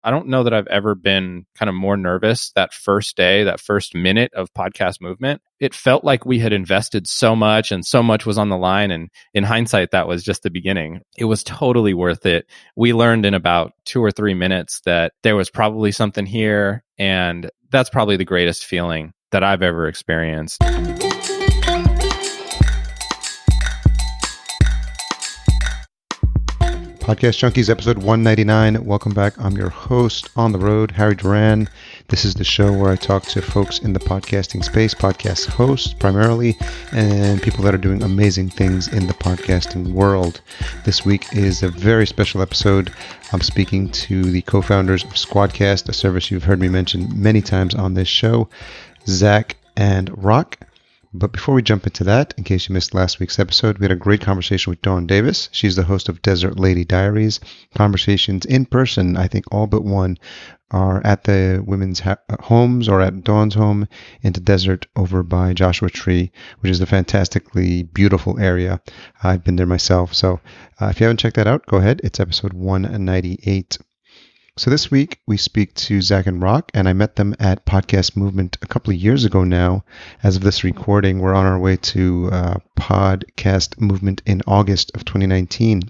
I don't know that I've ever been kind of more nervous that first day, that first minute of Podcast Movement. It felt like we had invested so much and so much was on the line. And in hindsight, that was just the beginning. It was totally worth it. We learned in about 2 or 3 minutes that there was probably something here. And that's probably the greatest feeling that I've ever experienced. Podcast Junkies, episode 199. Welcome back. I'm your host on the road, Harry Duran. This is the show where I talk to folks in the podcasting space, podcast hosts primarily, and people that are doing amazing things in the podcasting world. This week is a very special episode. I'm speaking to the co-founders of SquadCast, a service you've heard me mention many times on this show, Zach and Rock. But before we jump into that, in case you missed last week's episode, we had a great conversation with Dawn Davis. She's the host of Desert Lady Diaries. Conversations in person, I think all but one, are at the women's homes or at Dawn's home in the desert over by Joshua Tree, which is a fantastically beautiful area. I've been there myself. So if you haven't checked that out, go ahead. It's episode 198. So this week we speak to Zach and Rock, and I met them at Podcast Movement a couple of years ago now. As of this recording, we're on our way to Podcast Movement in August of 2019.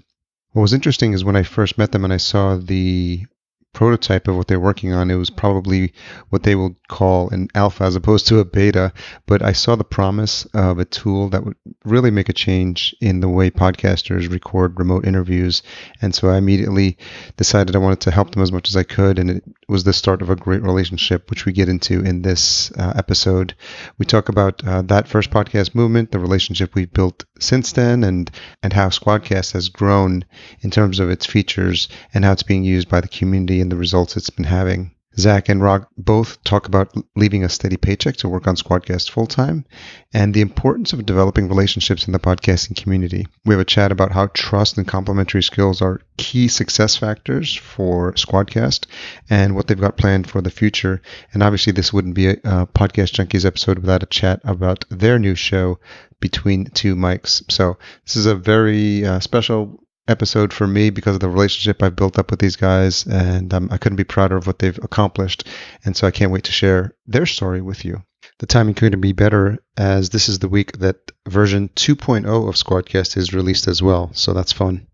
What was interesting is when I first met them and I saw the prototype of what they're working on, it was probably what they will call an alpha as opposed to a beta, but I saw the promise of a tool that would really make a change in the way podcasters record remote interviews. And so I immediately decided I wanted to help them as much as I could, and it was the start of a great relationship, which we get into in this episode. We talk about that first Podcast Movement, the relationship we've built since then, and how SquadCast has grown in terms of its features and how it's being used by the community and the results it's been having. Zach and Rock both talk about leaving a steady paycheck to work on SquadCast full-time and the importance of developing relationships in the podcasting community. We have a chat about how trust and complementary skills are key success factors for SquadCast and what they've got planned for the future. And obviously this wouldn't be a Podcast Junkies episode without a chat about their new show, Between Two Mics. So this is a very special episode for me because of the relationship I've built up with these guys, and I couldn't be prouder of what they've accomplished, and so I can't wait to share their story with you. The timing couldn't be better, as this is the week that version 2.0 of SquadCast is released as well, so that's fun.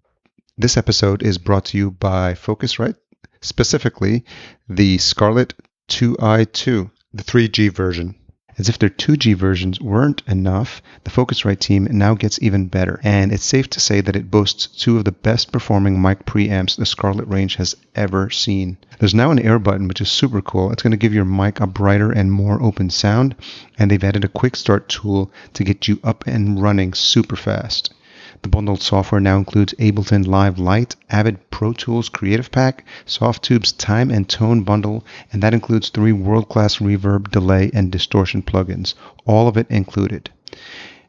This episode is brought to you by Focusrite, specifically the Scarlett 2i2, the 3G version. As if their 2G versions weren't enough, the Focusrite team now gets even better, and it's safe to say that it boasts two of the best performing mic preamps the Scarlett range has ever seen. There's now an air button, which is super cool. It's going to give your mic a brighter and more open sound, and they've added a quick start tool to get you up and running super fast. The bundled software now includes Ableton Live Lite, Avid Pro Tools Creative Pack, Softube's Time and Tone bundle, and that includes 3 world-class reverb, delay, and distortion plugins, all of it included.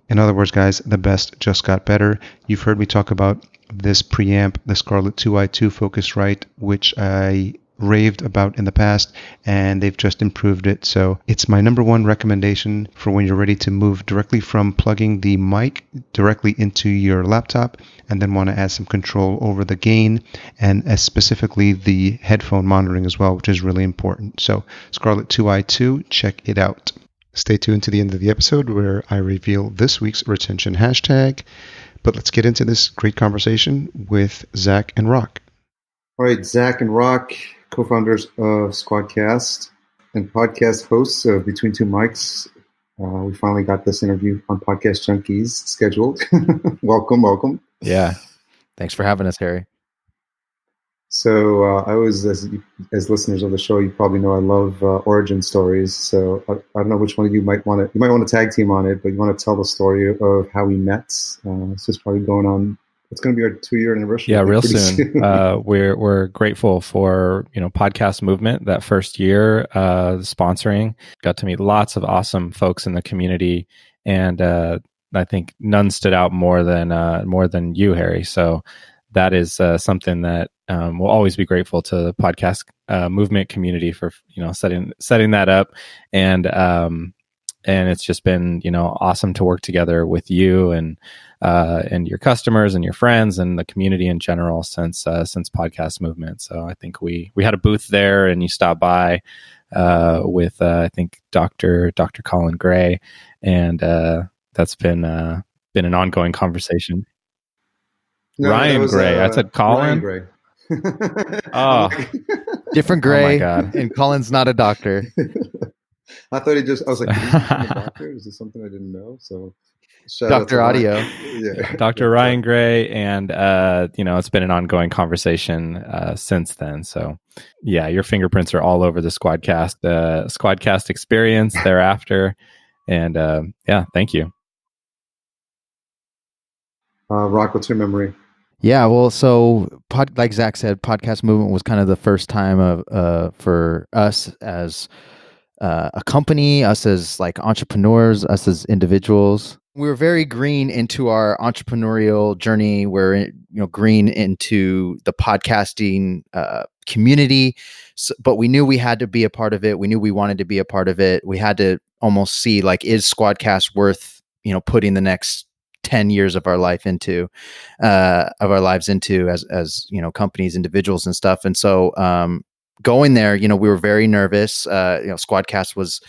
In other words, guys, the best just got better. You've heard me talk about this preamp, the Scarlett 2i2 Focusrite, which I raved about in the past, and they've just improved it. So it's my number one recommendation for when you're ready to move directly from plugging the mic directly into your laptop and then want to add some control over the gain and specifically the headphone monitoring as well, which is really important. So Scarlett 2i2, check it out. Stay tuned to the end of the episode where I reveal this week's retention hashtag. But let's get into this great conversation with Zach and Rock. All right, Zach and Rock, co-founders of SquadCast and podcast hosts of Between Two Mics. We finally got this interview on Podcast Junkies scheduled. Welcome. Yeah. Thanks for having us, Harry. So I was, as listeners of the show, you probably know I love origin stories. So I don't know which one of you might want to tag team on it, but you want to tell the story of how we met. This is probably going on. It's going to be our 2-year anniversary. Yeah, real soon. We're grateful for Podcast Movement that first year sponsoring. Got to meet lots of awesome folks in the community, and I think none stood out more than you, Harry. So that is something that we'll always be grateful to the Podcast Movement community for setting that up, and and it's just been, awesome to work together with you and your customers and your friends and the community in general since Podcast Movement. So I think we had a booth there, and you stopped by with I think Dr. Colin Gray, and that's been an ongoing conversation. No, Ryan Gray. I said Colin. Ryan Gray. Oh, different Gray. Oh my God. And Colin's not a doctor. I thought I was like, did he become a doctor? Is this something I didn't know? So Dr. Audio. Yeah. Dr. Ryan Gray. And, it's been an ongoing conversation since then. So yeah, your fingerprints are all over the SquadCast experience thereafter. And thank you. Rock, what's your memory? Yeah, well, so like Zach said, Podcast Movement was kind of the first time for us as a company, us as like entrepreneurs, us as individuals. We were very green into our entrepreneurial journey. We're green into the podcasting community, but we knew we had to be a part of it. We knew we wanted to be a part of it. We had to almost see, like, is SquadCast worth putting the next 10 years of our lives into as companies, individuals and stuff. And so going there, we were very nervous. SquadCast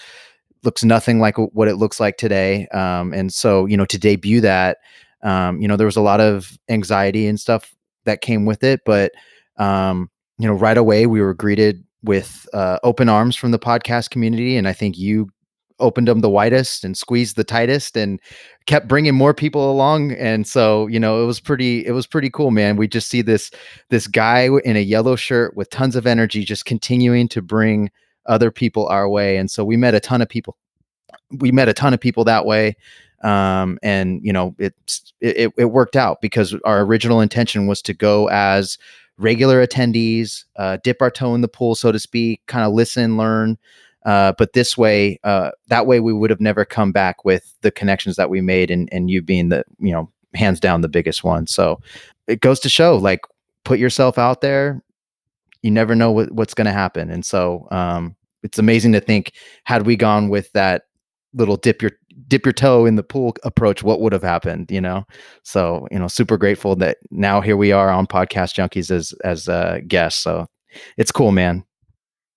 looks nothing like what it looks like today. And so, to debut that, there was a lot of anxiety and stuff that came with it, but right away we were greeted with open arms from the podcast community. And I think you opened them the widest and squeezed the tightest and kept bringing more people along. And so, it was pretty cool, man. We just see this guy in a yellow shirt with tons of energy, just continuing to bring other people our way. And so we met a ton of people that way. And it worked out because our original intention was to go as regular attendees, dip our toe in the pool, so to speak, kind of listen, learn. But this way, that way we would have never come back with the connections that we made, and you being the, hands down the biggest one. So it goes to show, like, put yourself out there. You never know what's going to happen. And so it's amazing to think, had we gone with that little dip your toe in the pool approach, what would have happened, So, super grateful that now here we are on Podcast Junkies as guests. So it's cool, man.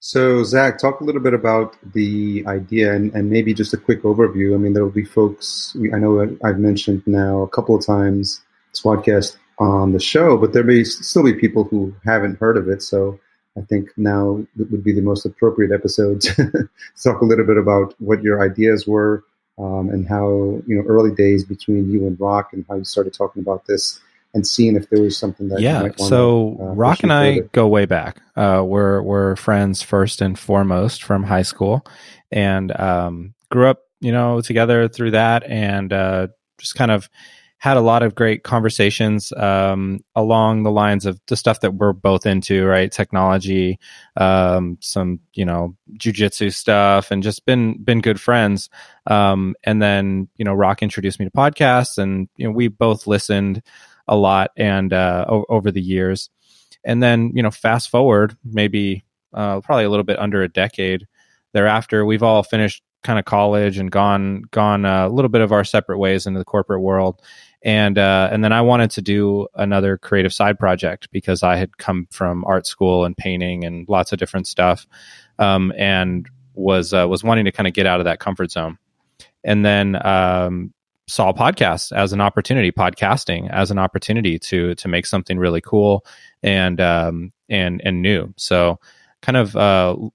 So, Zach, talk a little bit about the idea and maybe just a quick overview. I mean, there will be folks, I know I've mentioned now a couple of times SquadCast on the show, but there may still be people who haven't heard of it. So I think now would be the most appropriate episode to talk a little bit about what your ideas were and how, early days between you and Rock and how you started talking about this, and seeing if there was something that you might want so to Rock and I go way back. We're friends first and foremost from high school, and grew up, together through that, and just kind of had a lot of great conversations along the lines of the stuff that we're both into, right? Technology, some, jujitsu stuff, and just been good friends. And then, Rock introduced me to podcasts, and, we both listened a lot and over the years. And then, fast forward maybe probably a little bit under a decade thereafter, we've all finished kind of college and gone a little bit of our separate ways into the corporate world. And then I wanted to do another creative side project because I had come from art school and painting and lots of different stuff, and was wanting to kind of get out of that comfort zone. And then saw podcasts as an opportunity, podcasting as an opportunity to make something really cool and new. So kind of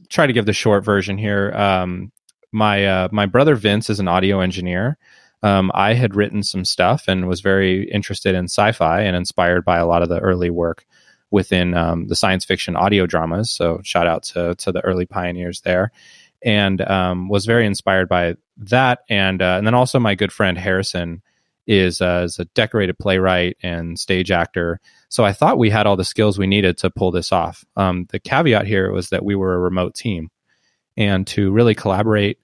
try to give the short version here. My brother Vince is an audio engineer. I had written some stuff and was very interested in sci-fi and inspired by a lot of the early work within the science fiction audio dramas. So shout out to the early pioneers there. And was very inspired by that. And then also my good friend Harrison is a decorated playwright and stage actor. So I thought we had all the skills we needed to pull this off. The caveat here was that we were a remote team, and to really collaborate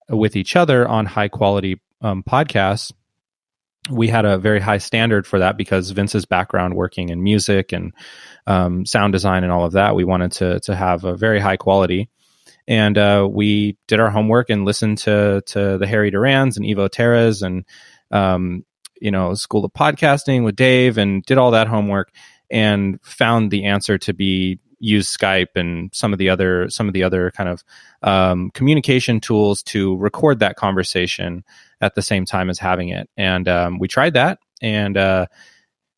with each other on high quality podcasts, we had a very high standard for that because Vince's background working in music and sound design and all of that, we wanted to have a very high quality. And we did our homework and listened to the Harry Durans and Evo Terras and School of Podcasting with Dave, and did all that homework and found the answer to be use Skype and some of the other kind of communication tools to record that conversation at the same time as having it. And we tried that and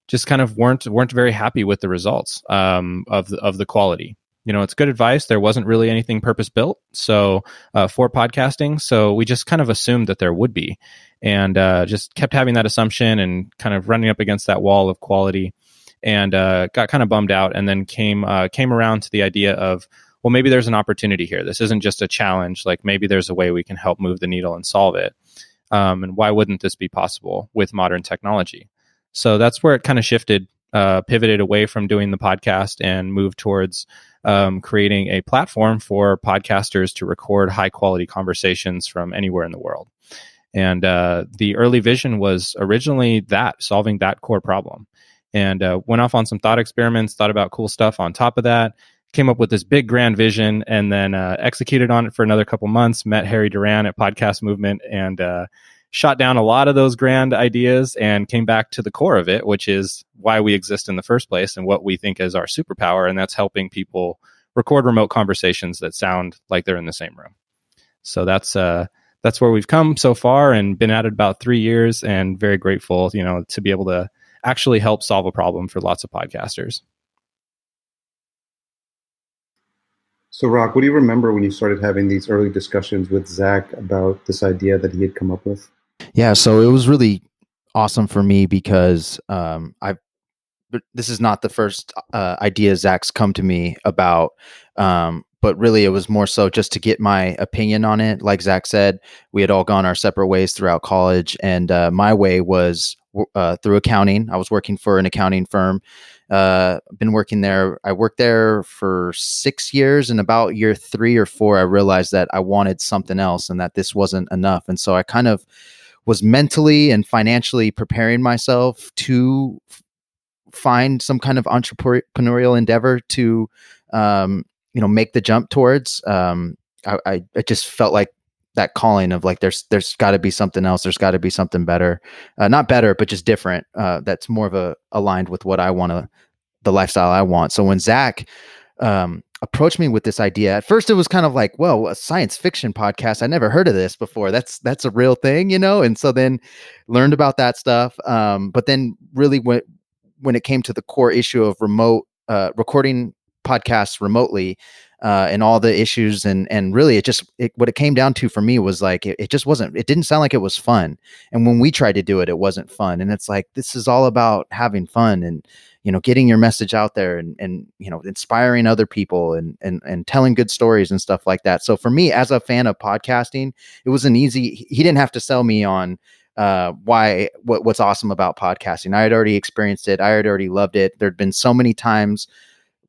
just kind of weren't very happy with the results of the quality. It's good advice. There wasn't really anything purpose built for podcasting, so we just kind of assumed that there would be, and just kept having that assumption and kind of running up against that wall of quality, and got kind of bummed out. And then came around to the idea of, well, maybe there's an opportunity here. This isn't just a challenge. Like, maybe there's a way we can help move the needle and solve it. And why wouldn't this be possible with modern technology? So that's where it kind of shifted, pivoted away from doing the podcast and moved towards creating a platform for podcasters to record high quality conversations from anywhere in the world. And the early vision was originally solving that core problem, and went off on some thought experiments, thought about cool stuff on top of that, came up with this big grand vision, and then executed on it for another couple months, met Harry Duran at Podcast Movement, and shot down a lot of those grand ideas and came back to the core of it, which is why we exist in the first place and what we think is our superpower. And that's helping people record remote conversations that sound like they're in the same room. So that's where we've come so far, and been at it about 3 years, and very grateful, to be able to actually help solve a problem for lots of podcasters. So, Rock, what do you remember when you started having these early discussions with Zach about this idea that he had come up with? Yeah, so it was really awesome for me because this is not the first idea Zach's come to me about, but really it was more so just to get my opinion on it. Like Zach said, we had all gone our separate ways throughout college, and my way was through accounting. I was working for an accounting firm. Been working there. I worked there for 6 years, and about year 3 or 4, I realized that I wanted something else and that this wasn't enough. And so I kind of was mentally and financially preparing myself to find some kind of entrepreneurial endeavor to, make the jump towards. I just felt like that calling of like, there's got to be something else. There's got to be something better, not better, but just different. That's more of aligned with what I want the lifestyle I want. So when Zach approached me with this idea, at first it was kind of like, well, a science fiction podcast. I never heard of this before. That's a real thing, And so then learned about that stuff. But then really when it came to the core issue of remote recording podcasts remotely, and all the issues, and really what it came down to for me was like, it just wasn't, it didn't sound like it was fun. And when we tried to do it, it wasn't fun. And it's like, this is all about having fun and, getting your message out there and inspiring other people and telling good stories and stuff like that. So for me, as a fan of podcasting, it was he didn't have to sell me on what's awesome about podcasting. I had already experienced it. I had already loved it. There'd been so many times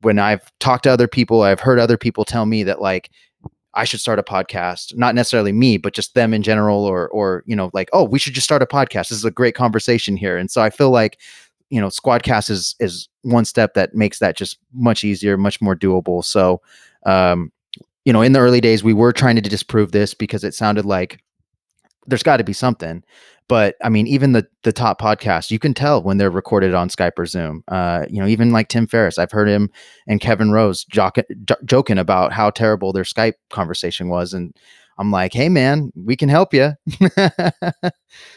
when I've talked to other people, I've heard other people tell me that like I should start a podcast, not necessarily me, but just them in general, or like, oh, we should just start a podcast. This is a great conversation here. And so I feel like, SquadCast is one step that makes that just much easier, much more doable. So, in the early days, we were trying to disprove this because it sounded like there's got to be something. But I mean, even the top podcasts, you can tell when they're recorded on Skype or Zoom. Even like Tim Ferriss, I've heard him and Kevin Rose joking about how terrible their Skype conversation was, and I'm like, hey man, we can help you.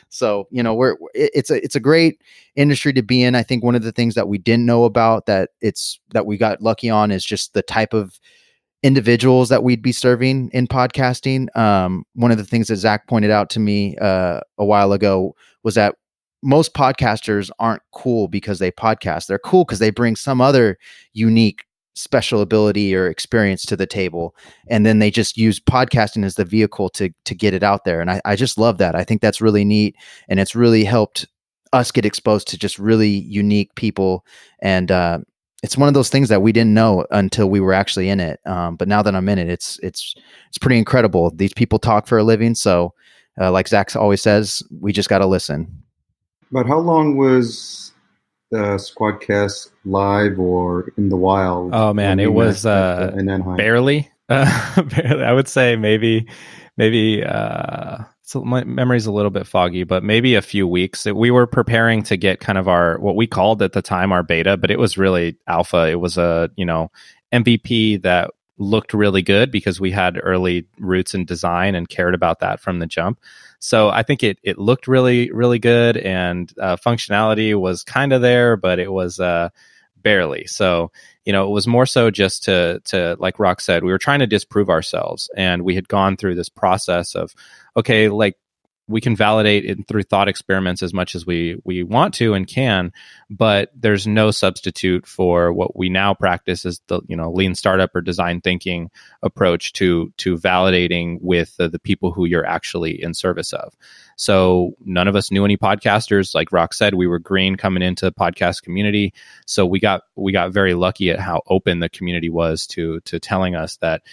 So it's a great industry to be in. I think one of the things that we didn't know about that we got lucky on is just the type of individuals that we'd be serving in podcasting. One of the things that Zach pointed out to me a while ago was that most podcasters aren't cool because they podcast. They're cool because they bring some other unique special ability or experience to the table. And then they just use podcasting as the vehicle to get it out there. And I just love that. I think that's really neat. And it's really helped us get exposed to just really unique people. And, it's one of those things that we didn't know until we were actually in it. But now that I'm in it, it's pretty incredible. These people talk for a living. So like Zach always says, we just got to listen. But how long was the SquadCast live or in the wild? Oh man, it was in Anaheim. I would say maybe. So my memory's a little bit foggy, but maybe a few weeks. We were preparing to get kind of our what we called at the time our beta, but it was really alpha. It was a MVP that looked really good because we had early roots in design and cared about that from the jump. So I think it looked really really good, and functionality was kind of there, but it was barely. So it was more so just to like Rock said, we were trying to disprove ourselves, and we had gone through this process of, okay, like we can validate it through thought experiments as much as we want to and can, but there's no substitute for what we now practice as the lean startup or design thinking approach to validating with the people who you're actually in service of. So none of us knew any podcasters. Like Rock said, we were green coming into the podcast community. So we got very lucky at how open the community was to telling us that,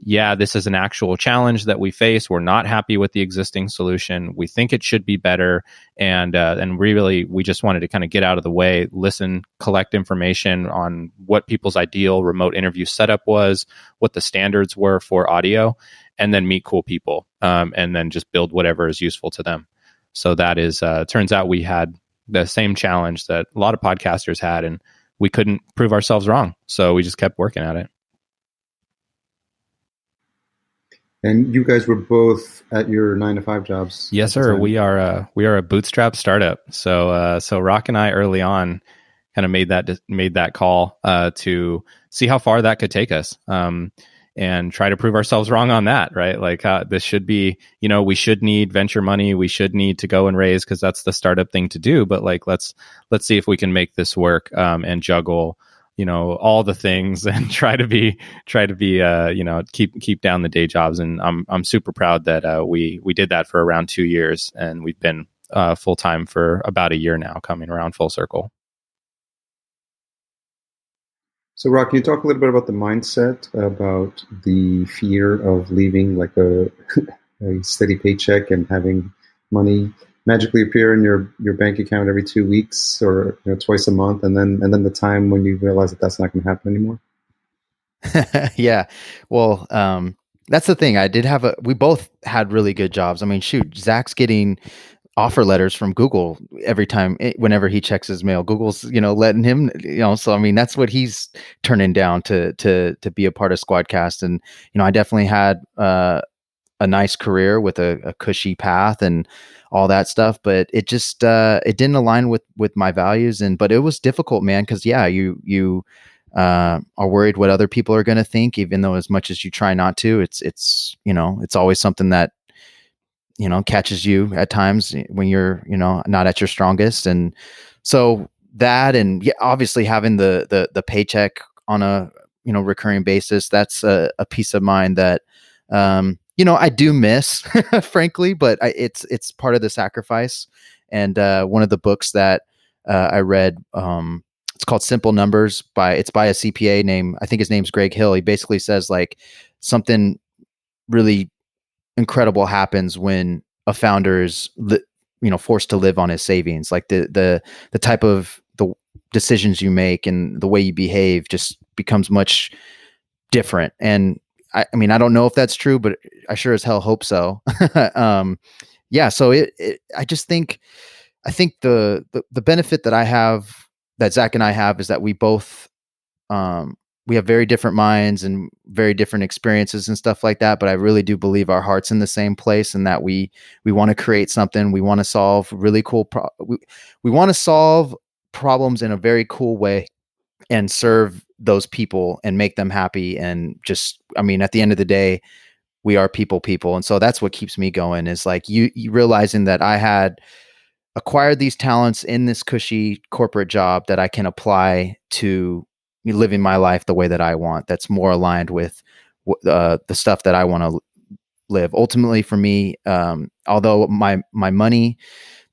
yeah, this is an actual challenge that we face. We're not happy with the existing solution. We think it should be better. And we just wanted to kind of get out of the way, listen, collect information on what people's ideal remote interview setup was, what the standards were for audio, and then meet cool people, and then just build whatever is useful to them. So that is, turns out we had the same challenge that a lot of podcasters had, and we couldn't prove ourselves wrong. So we just kept working at it. And you guys were both at your 9-to-5 jobs. Yes, sir. We are a bootstrap startup. So Rock and I early on kind of made that call to see how far that could take us, and try to prove ourselves wrong on that. Right? Like this should be, we should need venture money. We should need to go and raise because that's the startup thing to do. But like let's see if we can make this work, and juggle all the things and try to be keep down the day jobs. And I'm super proud that we did that for around 2 years, and we've been full time for about a year now, coming around full circle. So Rock, can you talk a little bit about the mindset, about the fear of leaving like a steady paycheck and having money magically appear in your bank account every 2 weeks or twice a month, and then the time when you realize that that's not going to happen anymore? Yeah, well, that's the thing. We both had really good jobs. I mean, shoot, Zach's getting offer letters from Google every time, whenever he checks his mail. Google's letting him, so I mean that's what he's turning down to be a part of SquadCast. And I definitely had a nice career with a cushy path and all that stuff, but it just it didn't align with my values. But it was difficult, man, because you are worried what other people are going to think, even though as much as you try not to, it's always something that catches you at times when you're not at your strongest. And so that, and yeah, obviously having the paycheck on a recurring basis, that's a peace of mind that I do miss, frankly, but it's part of the sacrifice. And one of the books that I read, it's called Simple Numbers it's by a CPA named, I think his name's Greg Hill. He basically says like something really incredible happens when a founder is forced to live on his savings. Like the type of the decisions you make and the way you behave just becomes much different. And I mean, I don't know if that's true, but I sure as hell hope so. Yeah. So I think the benefit that Zach and I have is that we both, we have very different minds and very different experiences and stuff like that. But I really do believe our heart's in the same place, and that we want to create something. We want to solve really cool. We want to solve problems in a very cool way and serve those people and make them happy. And just, I mean, at the end of the day, we are people. And so that's what keeps me going, is like you realizing that I had acquired these talents in this cushy corporate job that I can apply to living my life the way that I want. That's more aligned with the stuff that I want to live. Ultimately for me, although my money,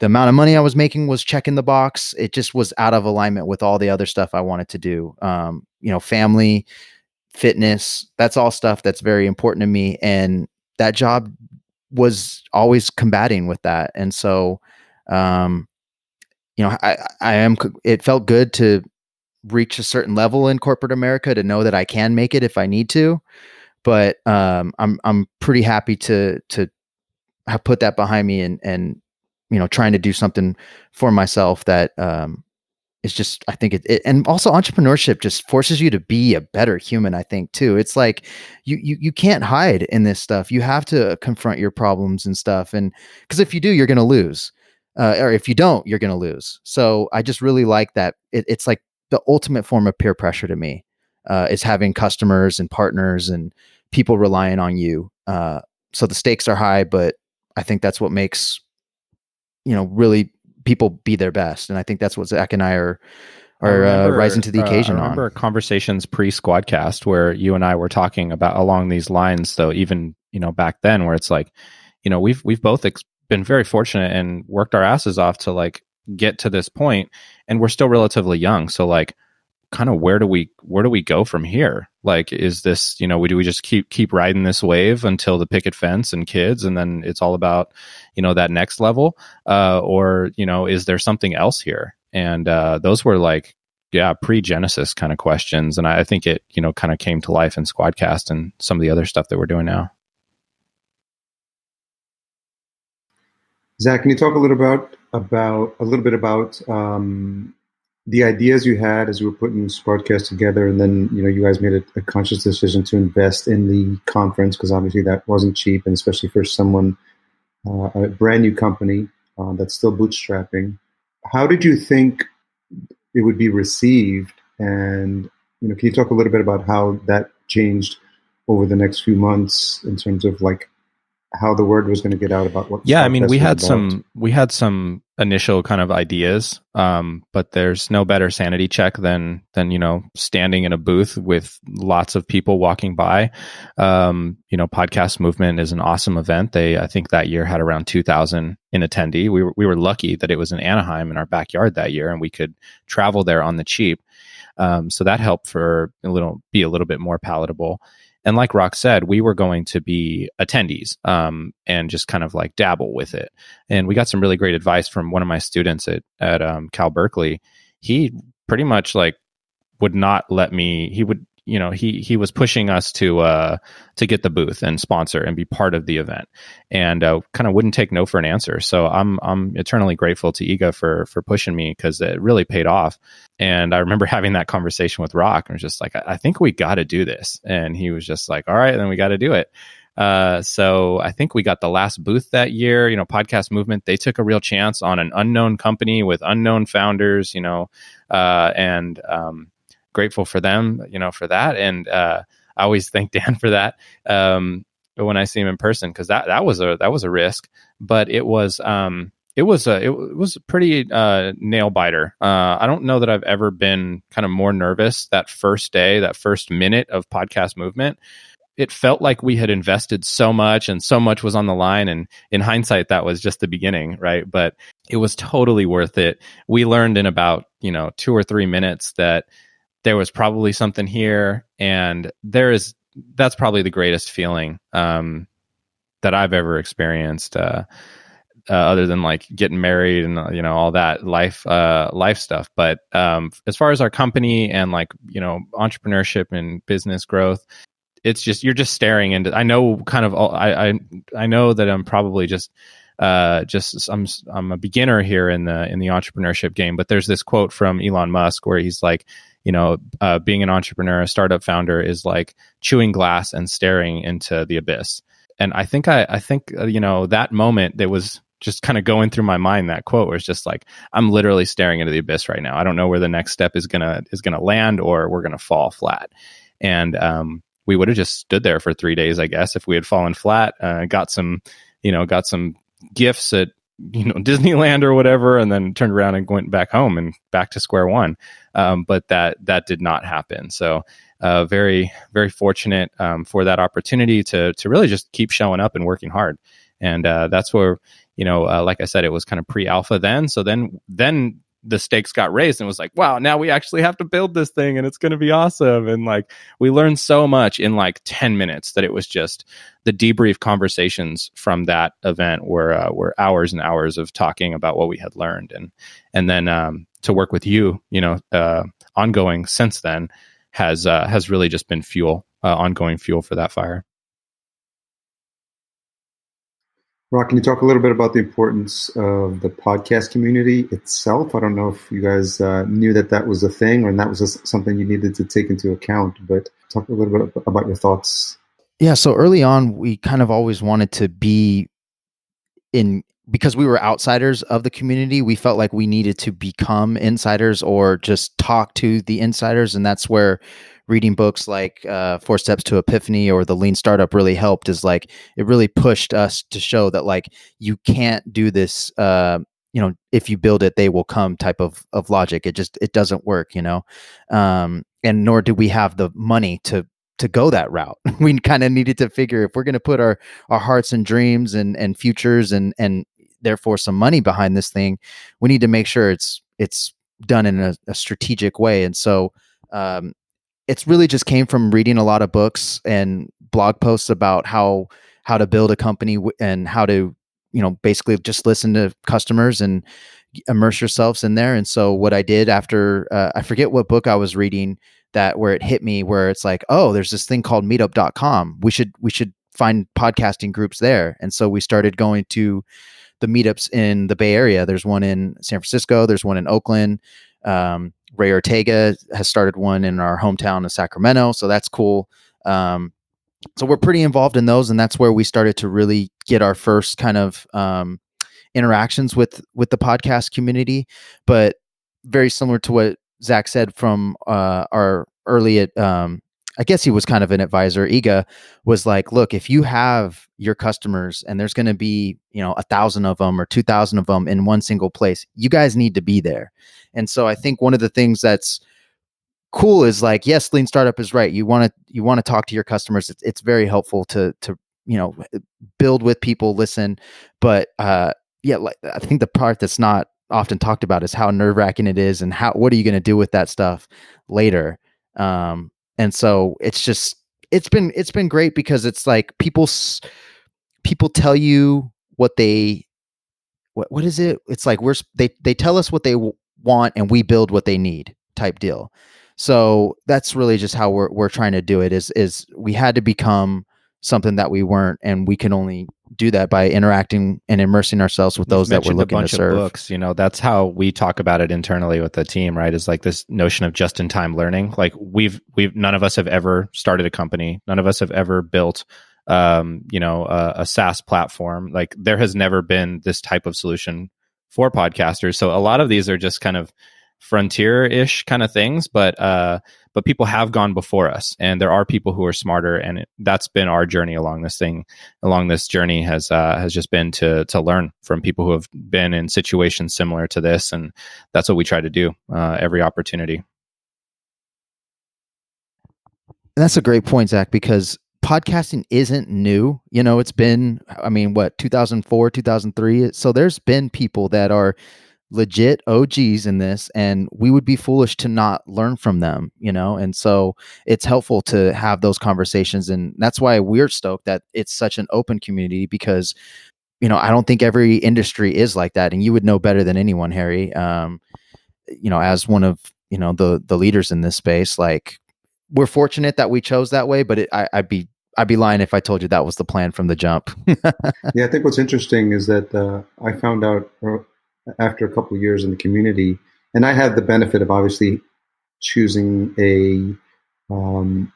the amount of money I was making was checking the box, it just was out of alignment with all the other stuff I wanted to do. Family, fitness, that's all stuff that's very important to me. And that job was always combating with that. And so, it felt good to reach a certain level in corporate America to know that I can make it if I need to. but I'm pretty happy to have put that behind me and trying to do something for myself that it's just, I think and also entrepreneurship just forces you to be a better human, I think too. It's like you can't hide in this stuff. You have to confront your problems and stuff. And because if you do, you're going to lose. Or if you don't, you're going to lose. So I just really like that. It's like the ultimate form of peer pressure to me, is having customers and partners and people relying on you. So the stakes are high, but I think that's what makes, really people be their best. And I think that's what Zach and I are rising to the occasion I remember conversations pre-SquadCast where you and I were talking about along these lines, though, even, back then, where it's like, we've both been very fortunate and worked our asses off to like get to this point, and we're still relatively young. So like, kind of where do we go from here? Like, is this, do we just keep riding this wave until the picket fence and kids, and then it's all about, that next level, or is there something else here? And those were like, pre-Genesis kind of questions, and I think it kind of came to life in SquadCast and some of the other stuff that we're doing now. Zach, can you talk a little bit about the ideas you had as you were putting SquadCast together, and then you guys made a conscious decision to invest in the conference, because obviously that wasn't cheap, and especially for someone, a brand new company that's still bootstrapping. How did you think it would be received? And can you talk a little bit about how that changed over the next few months in terms of like how the word was going to get out about what? Yeah, I mean, we had some initial kind of ideas, but there's no better sanity check than standing in a booth with lots of people walking by. Podcast Movement is an awesome event. I think that year had around 2,000 in attendee. We were lucky that it was in Anaheim in our backyard that year, and we could travel there on the cheap. So that helped for be a little bit more palatable. And like Rock said, we were going to be attendees, and just kind of like dabble with it. And we got some really great advice from one of my students at Cal Berkeley. He pretty much like would not let me. He would, he was pushing us to get the booth and sponsor and be part of the event, and kind of wouldn't take no for an answer. So I'm eternally grateful to Iga for pushing me, because it really paid off. And I remember having that conversation with Rock, and was just like, I think we got to do this. And he was just like, all right, then we got to do it. So I think we got the last booth that year. Podcast Movement, they took a real chance on an unknown company with unknown founders, and grateful for them, for that. And I always thank Dan for that. But when I see him in person, because that was a risk, but it was a pretty nail biter. I don't know that I've ever been kind of more nervous that first day, that first minute of Podcast Movement. It felt like we had invested so much, and so much was on the line. And in hindsight, that was just the beginning, right? But it was totally worth it. We learned in about 2 or 3 minutes that there was probably something here, and that's probably the greatest feeling that I've ever experienced. Other than like getting married and all that life stuff, but as far as our company and like entrepreneurship and business growth, it's just you're just staring into. I know kind of I know that I'm probably just I'm a beginner here in the entrepreneurship game, but there's this quote from Elon Musk where he's like, being an entrepreneur, a startup founder is like chewing glass and staring into the abyss. And I think that moment that was just kind of going through my mind, that quote, where it's just like, I'm literally staring into the abyss right now. I don't know where the next step is gonna land, or we're gonna fall flat. And we would have just stood there for 3 days, I guess, if we had fallen flat. Got some gifts at Disneyland or whatever, and then turned around and went back home and back to square one. But that did not happen. So very, very fortunate for that opportunity to really just keep showing up and working hard. And that's where, like I said, it was kind of pre-alpha then. So then the stakes got raised, and it was like, wow, now we actually have to build this thing, and it's going to be awesome. And like, we learned so much in like 10 minutes that it was just the debrief conversations from that event were hours and hours of talking about what we had learned. And then to work with you, ongoing since then has really just been fuel ongoing fuel for that fire. Rock, can you talk a little bit about the importance of the podcast community itself? I don't know if you guys knew that was a thing, or that was something you needed to take into account, but talk a little bit about your thoughts. Yeah. So early on, we kind of always wanted to be because we were outsiders of the community, we felt like we needed to become insiders or just talk to the insiders. And that's where reading books like 4 Steps to Epiphany or The Lean Startup really helped. Is like, it really pushed us to show that like, you can't do this, if you build it, they will come type of logic. It doesn't work, and nor do we have the money to go that route. We kind of needed to figure, if we're going to put our hearts and dreams and futures and therefore some money behind this thing, we need to make sure it's done in a strategic way. And so it's really just came from reading a lot of books and blog posts about how to build a company and how to, basically just listen to customers and immerse yourselves in there. And so what I did after, I forget what book I was reading, where it hit me, where it's like, oh, there's this thing called meetup.com. We should find podcasting groups there. And so we started going to the meetups in the Bay Area. There's one in San Francisco. There's one in Oakland. Ray Ortega has started one in our hometown of Sacramento. So that's cool. So we're pretty involved in those. And that's where we started to really get our first kind of interactions with the podcast community. But very similar to what Zach said from our early I guess he was kind of an advisor. Iga was like, look, if you have your customers and there's going to be, 1,000 of them or 2,000 of them in one single place, you guys need to be there. And so I think one of the things that's cool is like, yes, Lean Startup is right. You want to talk to your customers. It's very helpful to build with people, listen. But I think the part that's not often talked about is how nerve-wracking it is, and what are you going to do with that stuff later? And so it's been great, because it's like people tell you what is it? It's like they tell us what they want and we build what they need type deal. So that's really just how we're trying to do it. Is we had to become something that we weren't, and we can only do that by interacting and immersing ourselves with those that we're looking to serve. Of books, that's how we talk about it internally with the team, right? Is like this notion of just-in-time learning. Like we've none of us have ever started a company. None of us have ever built, a SaaS platform. Like there has never been this type of solution for podcasters. So a lot of these are just kind of frontier-ish kind of things, but people have gone before us, and there are people who are smarter, and that's been our journey along this journey has just been to learn from people who have been in situations similar to this, and that's what we try to do every opportunity. And that's a great point, Zach, because podcasting isn't new. It's been, 2004, 2003. So there's been people that are legit OGs in this, and we would be foolish to not learn from them, and so it's helpful to have those conversations. And that's why we're stoked that it's such an open community, because I don't think every industry is like that, and you would know better than anyone, Harry, as one of the leaders in this space. Like, we're fortunate that we chose that way, but I'd be lying if I told you that was the plan from the jump. Yeah, I think what's interesting is that I found out after a couple of years in the community, and I had the benefit of obviously choosing a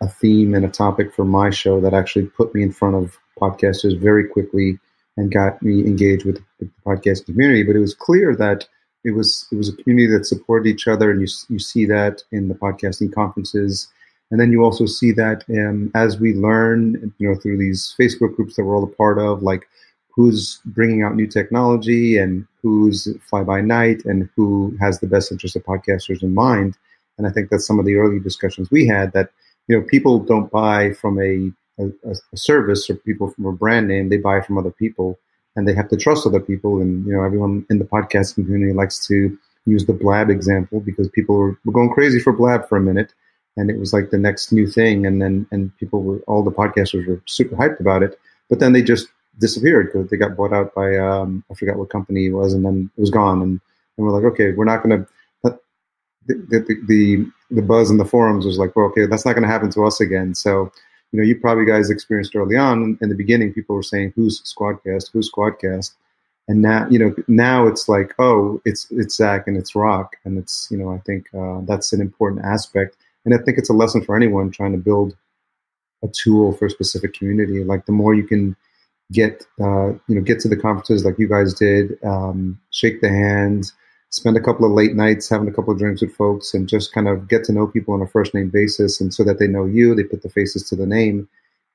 theme and a topic for my show that actually put me in front of podcasters very quickly and got me engaged with the podcast community. But it was clear that it was a community that supported each other, and you see that in the podcasting conferences. And then you also see that as we learn, through these Facebook groups that we're all a part of, like who's bringing out new technology and who's fly by night and who has the best interest of podcasters in mind. And I think that's some of the early discussions we had, that people don't buy from a service or people from a brand name. They buy from other people, and they have to trust other people. And everyone in the podcast community likes to use the Blab example, because people were going crazy for Blab for a minute, and it was like the next new thing. And all the podcasters were super hyped about it, but then they just disappeared because they got bought out by I forgot what company it was, and then it was gone. And we're like, okay, we're not going to. The buzz in the forums was like, well, okay, that's not going to happen to us again. So you probably guys experienced early on in the beginning, people were saying, who's SquadCast? And now it's like, oh, it's Zach and it's Rock. And it's, I think that's an important aspect. And I think it's a lesson for anyone trying to build a tool for a specific community. Like the more you can get to the conferences like you guys did, shake the hands, spend a couple of late nights having a couple of drinks with folks, and just kind of get to know people on a first name basis, and so that they know you, they put the faces to the name,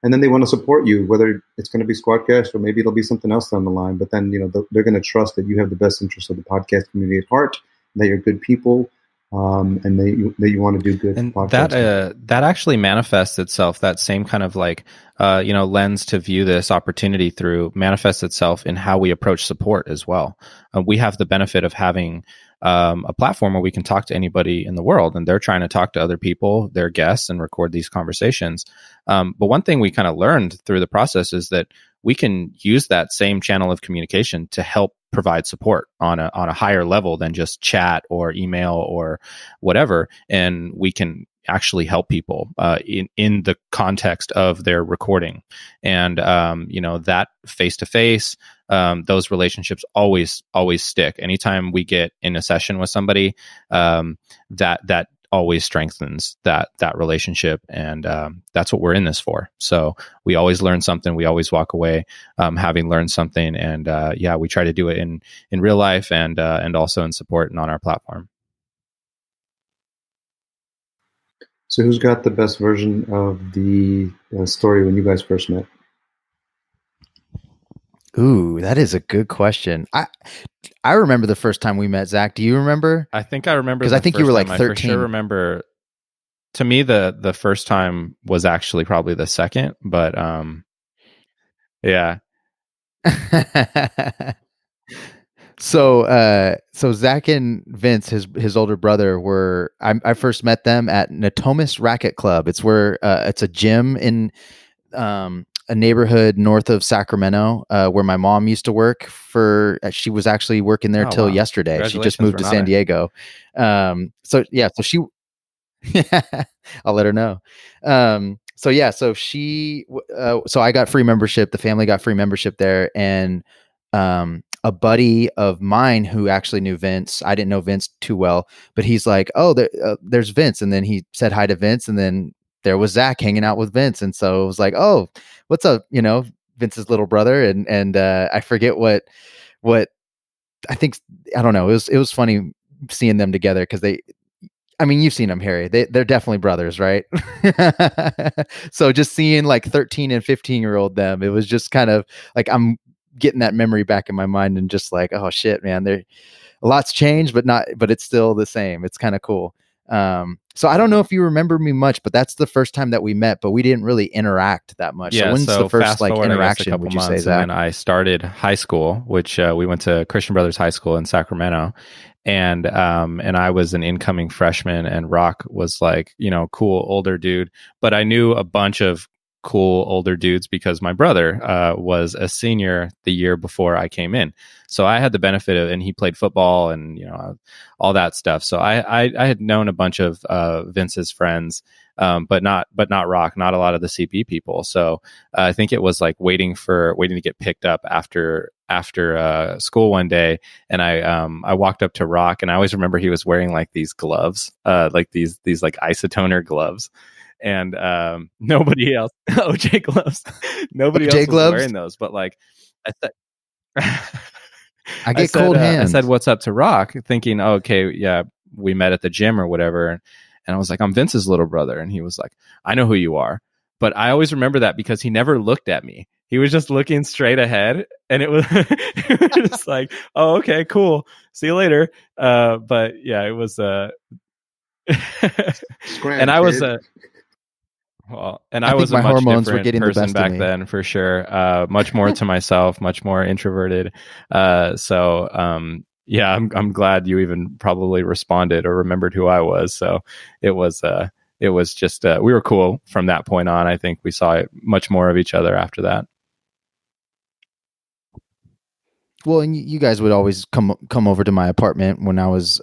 and then they want to support you, whether it's going to be SquadCast or maybe it'll be something else down the line. But then they're going to trust that you have the best interest of the podcast community at heart, that you're good people, and that you want to do good. And that actually manifests itself. That same kind of lens to view this opportunity through manifests itself in how we approach support as well. We have the benefit of having a platform where we can talk to anybody in the world, and they're trying to talk to other people, their guests, and record these conversations. But one thing we kind of learned through the process is that we can use that same channel of communication to help provide support on a higher level than just chat or email or whatever, and we can actually help people in the context of their recording. And that face to face, those relationships always stick. Anytime we get in a session with somebody, that always strengthens that relationship, and that's what we're in this for. So we always learn something. We always walk away having learned something, and we try to do it in real life and also in support and on our platform. So who's got the best version of the story when you guys first met? Ooh, that is a good question. I remember the first time we met, Zach. Do you remember? I think I remember, because I think you were like 13. I for sure remember. To me, the first time was actually probably the second, but yeah. So Zach and Vince, his older brother, I first met them at Natomas Racket Club. It's where it's a gym in a neighborhood north of Sacramento, where my mom used to work. She was actually working there till yesterday. She just moved to San Diego. So she, I'll let her know. So I got free membership. The family got free membership there, and a buddy of mine who actually knew Vince. I didn't know Vince too well, but he's like, "Oh, there's Vince," and then he said hi to Vince, and then there was Zach hanging out with Vince, and so it was like, "Oh, what's up?" Vince's little brother, and I forget what I think. I don't know. It was funny seeing them together because you've seen them, Harry. They're definitely brothers, right? So just seeing like 13 and 15-year-old them, it was just kind of like I'm getting that memory back in my mind and just like, oh shit, man, a lot's changed, but it's still the same. It's kind of cool. So I don't know if you remember me much, but that's the first time that we met, but we didn't really interact that much. Yeah, so when's the first interaction, would you say, Zach? When I started high school, which we went to Christian Brothers High School in Sacramento, and I was an incoming freshman, and Rock was like, cool older dude, but I knew a bunch of cool older dudes because my brother was a senior the year before I came in, so I had the benefit of, and he played football and all that stuff. So I had known a bunch of Vince's friends, but not Rock, not a lot of the CP people. So I think it was like waiting to get picked up after school one day, and I walked up to Rock, and I always remember he was wearing like these gloves, like these like isotoner gloves. And nobody else, OJ gloves, nobody else was wearing those. But like I said, I get cold hands. I said, "What's up?" to Rock, thinking, oh, okay, yeah, we met at the gym or whatever. And I was like, "I'm Vince's little brother," and he was like, "I know who you are." But I always remember that because he never looked at me. He was just looking straight ahead, and it was, it was just like, "Oh, okay, cool, see you later." But yeah, it was and I was well, and I was a much different person back then, for sure. Much more to myself, much more introverted. So I'm glad you even probably responded or remembered who I was. So it was just we were cool from that point on. I think we saw much more of each other after that. Well, and you guys would always come over to my apartment when I was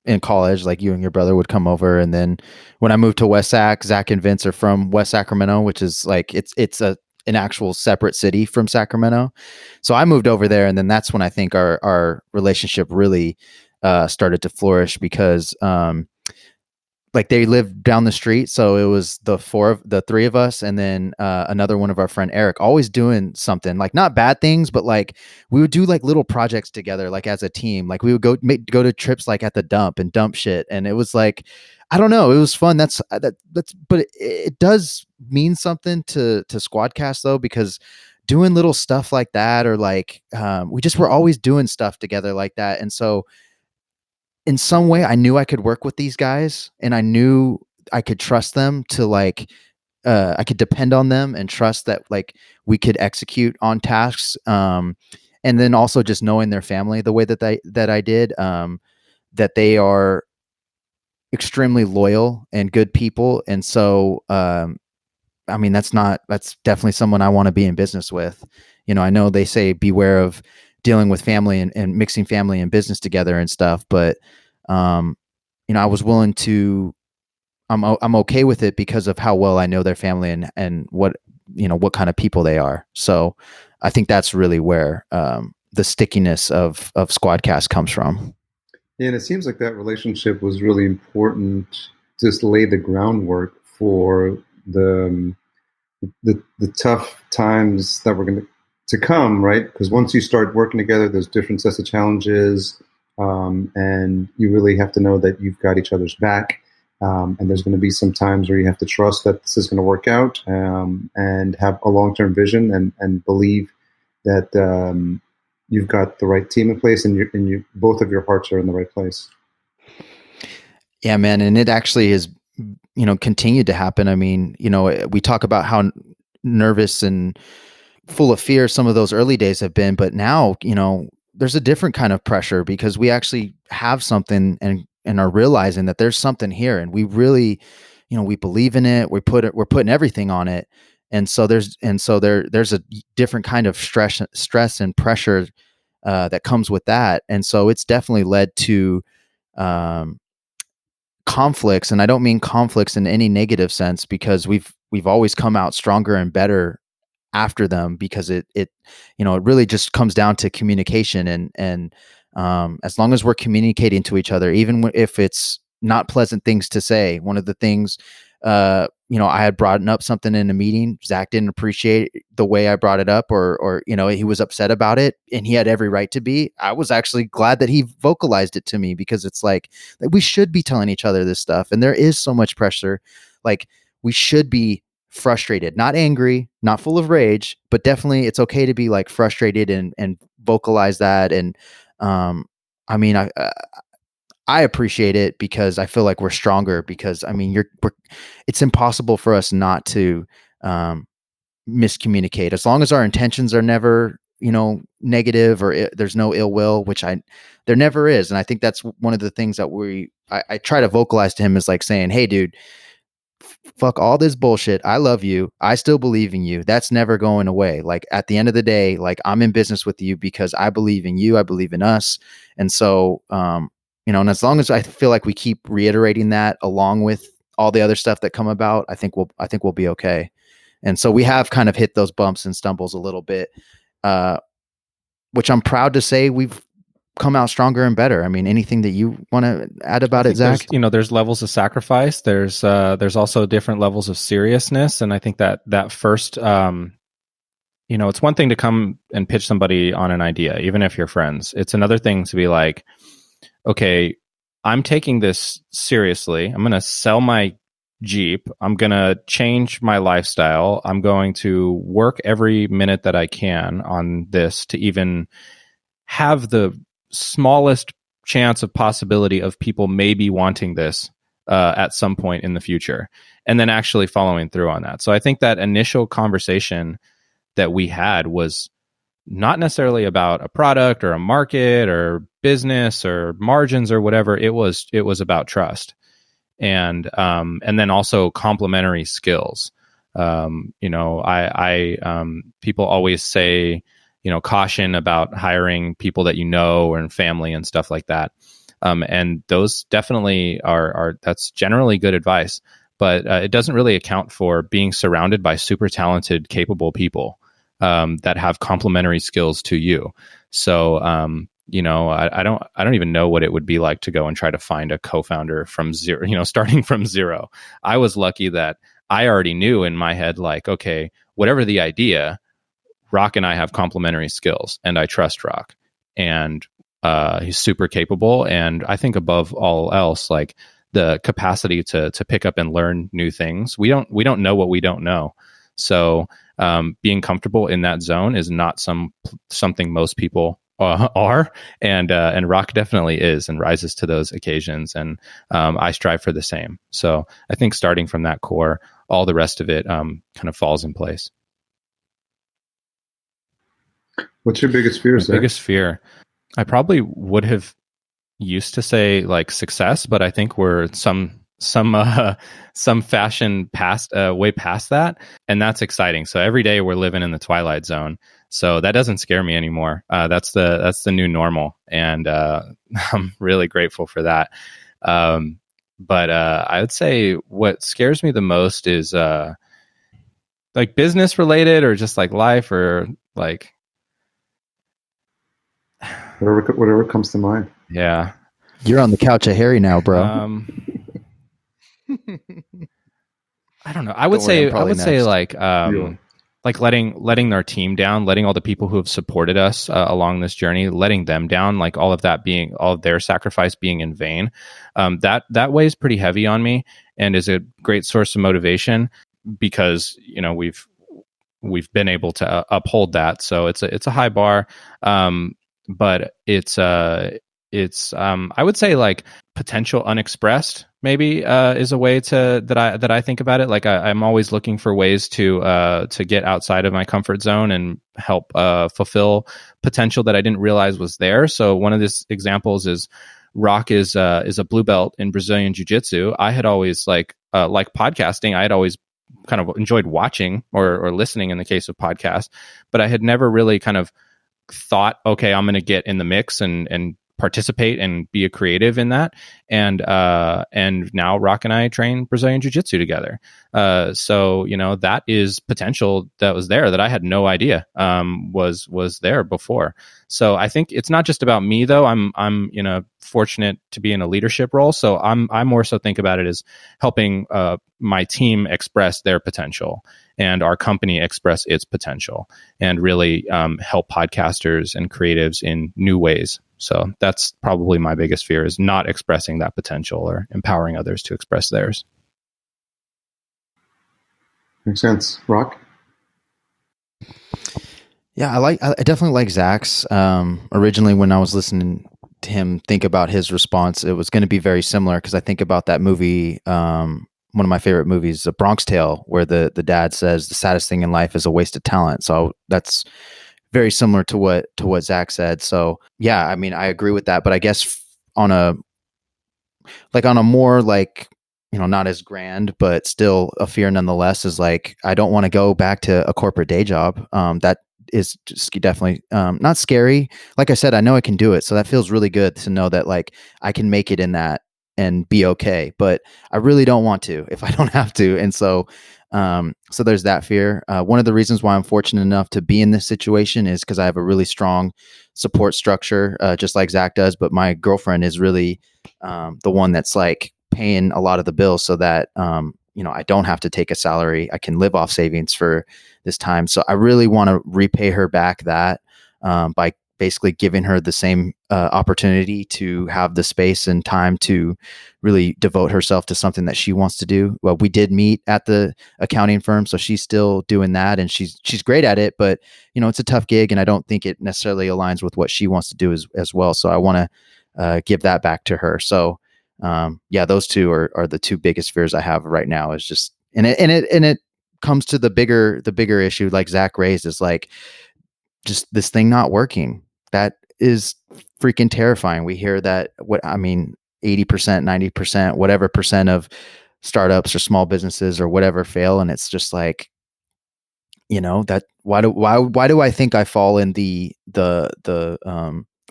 in college, like you and your brother would come over. And then when I moved to West Sac, Zach and Vince are from West Sacramento, which is like, it's an actual separate city from Sacramento. So I moved over there, and then that's when I think our relationship really started to flourish, because like they lived down the street. So it was the three of us, and then another one of our friend Eric, always doing something, like not bad things, but like we would do like little projects together, like as a team. Like we would go to trips like at the dump and dump shit. And it was like, I don't know, it was fun. That's but it does mean something to SquadCast though, because doing little stuff like that, or like we just were always doing stuff together like that. And so in some way I knew I could work with these guys, and I knew I could trust them to like, I could depend on them and trust that like we could execute on tasks. And then also just knowing their family the way that I did, that they are extremely loyal and good people. And so, I mean, that's definitely someone I want to be in business with. You know, I know they say beware of dealing with family and mixing family and business together and stuff, but you know, I was willing to, I'm okay with it because of how well I know their family and what, you know, what kind of people they are. So I think that's really where the stickiness of SquadCast comes from. Yeah, and it seems like that relationship was really important to just lay the groundwork for the tough times that were going to come, right? Because once you start working together, there's different sets of challenges, and you really have to know that you've got each other's back. And there's going to be some times where you have to trust that this is going to work out, and have a long-term vision, and believe that you've got the right team in place, and both of your hearts are in the right place. Yeah, man. And it actually has, you know, continued to happen. I mean, you know, we talk about how nervous and full of fear some of those early days have been, but now, you know, there's a different kind of pressure because we actually have something and are realizing that there's something here, and we really, you know, we believe in it. We're putting everything on it. And so there's a different kind of stress and pressure that comes with that. And so it's definitely led to conflicts, and I don't mean conflicts in any negative sense, because we've always come out stronger and better after them, because it you know, it really just comes down to communication, and as long as we're communicating to each other, even if it's not pleasant things to say. One of the things, you know, I had brought up something in a meeting. Zach didn't appreciate the way I brought it up, or, you know, he was upset about it, and he had every right to be. I was actually glad that he vocalized it to me, because it's like we should be telling each other this stuff. And there is so much pressure. Like, we should be frustrated, not angry, not full of rage, but definitely it's okay to be like frustrated and vocalize that. And, I mean, I appreciate it, because I feel like we're stronger, because I mean, it's impossible for us not to miscommunicate, as long as our intentions are never, you know, negative, or there's no ill will, which there never is. And I think that's one of the things that I try to vocalize to him, is like saying, hey dude, fuck all this bullshit. I love you. I still believe in you. That's never going away. Like, at the end of the day, like, I'm in business with you because I believe in you. I believe in us. And so, you know, and as long as I feel like we keep reiterating that along with all the other stuff that come about, I think we'll be okay. And so we have kind of hit those bumps and stumbles a little bit, which I'm proud to say we've come out stronger and better. I mean, anything that you want to add about it, Zach? You know, there's levels of sacrifice. There's also different levels of seriousness. And I think that first, you know, it's one thing to come and pitch somebody on an idea, even if you're friends. It's another thing to be like, okay, I'm taking this seriously. I'm going to sell my Jeep. I'm going to change my lifestyle. I'm going to work every minute that I can on this to even have the smallest chance of possibility of people maybe wanting this at some point in the future, and then actually following through on that. So I think that initial conversation that we had was not necessarily about a product or a market or business or margins or whatever. It was about trust, and then also complementary skills. You know, I people always say, you know, caution about hiring people that you know, and family and stuff like that. And those definitely are that's generally good advice, but it doesn't really account for being surrounded by super talented, capable people that have complementary skills to you. So, I don't even know what it would be like to go and try to find a co-founder from zero, starting from zero. I was lucky that I already knew in my head, like, okay, whatever the idea, Rock and I have complementary skills, and I trust Rock, and he's super capable. And I think above all else, like the capacity to pick up and learn new things. We don't know what we don't know. So being comfortable in that zone is not something most people are, and Rock definitely is and rises to those occasions, and I strive for the same. So I think starting from that core, all the rest of it kind of falls in place. What's your biggest fear, Zach? Biggest fear, I probably would have used to say like success, but I think we're some fashion past way past that, and that's exciting. So every day we're living in the twilight zone, so that doesn't scare me anymore. That's the new normal, and I'm really grateful for that. But I would say what scares me the most is like business related, or just like life, or like whatever comes to mind. Yeah, you're on the couch of Harry now, bro. I don't know. I would say like letting our team down, letting all the people who have supported us along this journey, letting them down, like all of their sacrifice being in vain. That weighs pretty heavy on me, and is a great source of motivation, because we've been able to uphold that. So it's a high bar, but it's I would say like potential unexpressed maybe is a way that I think about it. Like I'm always looking for ways to get outside of my comfort zone and help fulfill potential that I didn't realize was there. So one of these examples is Rock is a blue belt in Brazilian Jiu-Jitsu. I had always like podcasting. I had always kind of enjoyed watching or listening in the case of podcasts, but I had never really kind of thought, okay, I'm going to get in the mix and participate and be a creative in that. And now Rock and I train Brazilian Jiu-Jitsu together. So, that is potential that was there that I had no idea was there before. So I think it's not just about me though. I'm fortunate to be in a leadership role. So I more so think about it as helping my team express their potential and our company express its potential, and really help podcasters and creatives in new ways. So that's probably my biggest fear, is not expressing that potential or empowering others to express theirs. Makes sense. Rock? Yeah, I definitely like Zach's. Originally, when I was listening to him think about his response, it was going to be very similar, because I think about that movie, one of my favorite movies, A Bronx Tale, where the dad says the saddest thing in life is a waste of talent. So that's very similar to what Zach said. So yeah, I mean, I agree with that, but I guess on a more like, not as grand, but still a fear nonetheless, is like, I don't want to go back to a corporate day job. That is just definitely not scary. Like I said, I know I can do it. So that feels really good to know that like I can make it in that and be okay, but I really don't want to if I don't have to. And so there's that fear. One of the reasons why I'm fortunate enough to be in this situation is because I have a really strong support structure, just like Zach does. But my girlfriend is really the one that's like paying a lot of the bills, so that I don't have to take a salary. I can live off savings for this time. So I really want to repay her back that by basically giving her the same opportunity to have the space and time to really devote herself to something that she wants to do. Well, we did meet at the accounting firm, so she's still doing that, and she's great at it, but it's a tough gig, and I don't think it necessarily aligns with what she wants to do as well. So I want to give that back to her. So yeah, those two are the two biggest fears I have right now, is just, and it comes to the bigger issue, like Zach raised, is like just this thing not working. That is freaking terrifying. We hear that, 80%, 90%, whatever percent of startups or small businesses or whatever fail. And it's just like, that why do I think I fall in the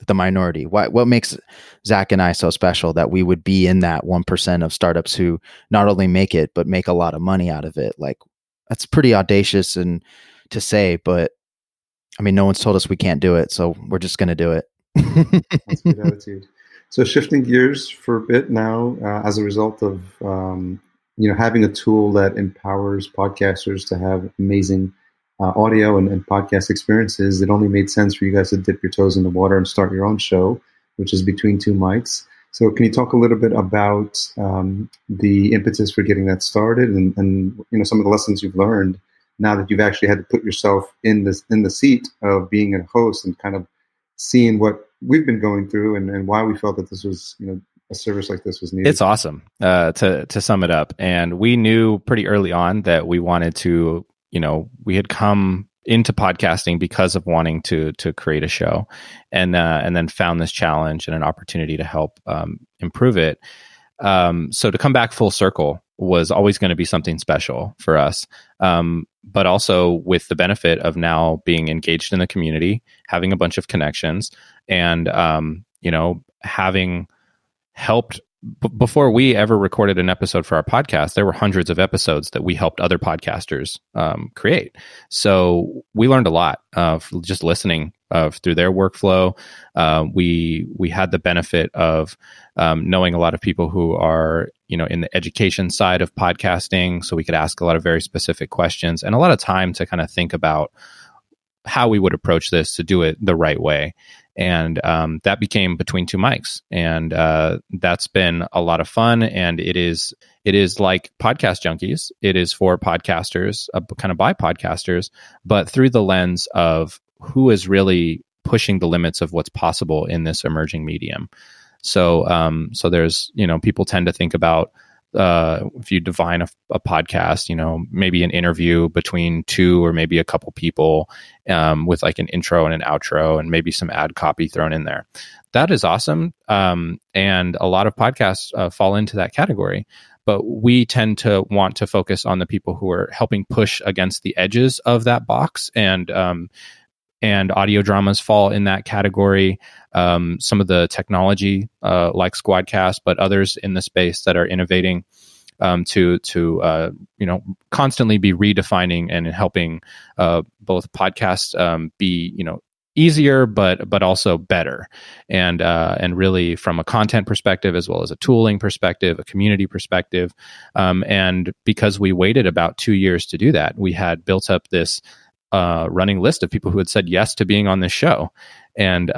the minority? What makes Zach and I so special that we would be in that 1% of startups who not only make it, but make a lot of money out of it? Like, that's pretty audacious and to say, but I mean, no one's told us we can't do it, so we're just going to do it. That's a good attitude. So shifting gears for a bit now, as a result of having a tool that empowers podcasters to have amazing audio and podcast experiences, it only made sense for you guys to dip your toes in the water and start your own show, which is Between Two Mics. So can you talk a little bit about the impetus for getting that started and some of the lessons you've learned now that you've actually had to put yourself in the seat of being a host and kind of seeing what we've been going through and why we felt that this was, a service like this was needed. It's awesome to sum it up. And we knew pretty early on that we wanted to, we had come into podcasting because of wanting to create a show, and then found this challenge and an opportunity to help improve it. So to come back full circle was always going to be something special for us. But also with the benefit of now being engaged in the community, having a bunch of connections, and having helped before we ever recorded an episode for our podcast, there were hundreds of episodes that we helped other podcasters create. So we learned a lot of just listening through their workflow. We had the benefit of knowing a lot of people who are in the education side of podcasting, so we could ask a lot of very specific questions and a lot of time to kind of think about how we would approach this to do it the right way. And that became Between Two Mics, and that's been a lot of fun. And it is like Podcast Junkies. It is for podcasters, kind of by podcasters, but through the lens of who is really pushing the limits of what's possible in this emerging medium. So there's people tend to think about if you define a podcast, maybe an interview between two or maybe a couple people with like an intro and an outro and maybe some ad copy thrown in there. That is awesome. And a lot of podcasts fall into that category. But we tend to want to focus on the people who are helping push against the edges of that box, and audio dramas fall in that category. Some of the technology, like SquadCast, but others in the space that are innovating to constantly be redefining and helping both podcasts be easier, but also better, and really from a content perspective as well as a tooling perspective, a community perspective. And because we waited about 2 years to do that, we had built up this running list of people who had said yes to being on this show. And,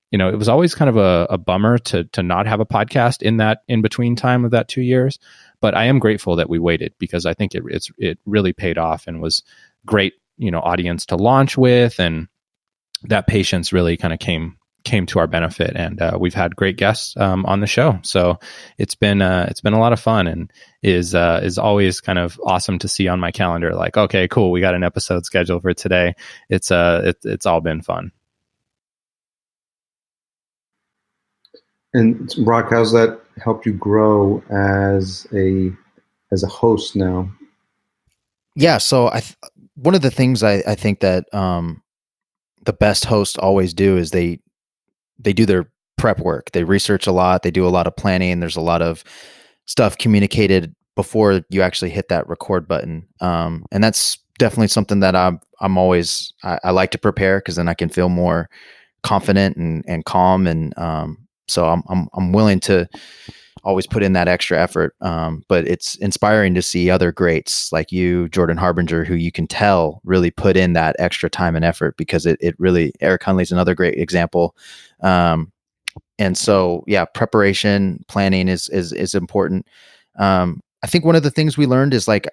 it was always kind of a bummer to not have a podcast in that in between time of that 2 years. But I am grateful that we waited, because I think it really paid off and was great, audience to launch with. And that patience really kind of came to our benefit. And we've had great guests on the show. So it's been a lot of fun, and is always kind of awesome to see on my calendar, like, okay, cool, we got an episode scheduled for today. It's all been fun. And Brock, how's that helped you grow as a host now? Yeah. So one of the things I think that the best hosts always do is they do their prep work. They research a lot. They do a lot of planning. There's a lot of stuff communicated before you actually hit that record button. And that's definitely something that I'm always, I like to prepare, because then I can feel more confident and calm. And so I'm willing to always put in that extra effort. But it's inspiring to see other greats like you, Jordan Harbinger, who you can tell really put in that extra time and effort, because it really, Eric Hunley's another great example. And so, yeah, preparation, planning is important. I think one of the things we learned is like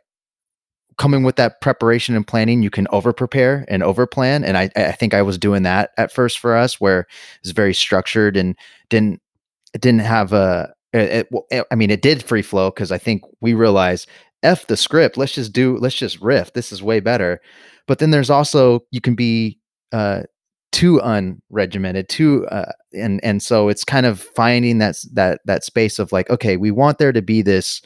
coming with that preparation and planning, you can over prepare and over plan. And I think I was doing that at first for us, where it's very structured and didn't have it did free flow, because I think we realized F the script, let's just riff. This is way better. But then there's also, you can be too unregimented, and so it's kind of finding that space of like, okay, we want there to be this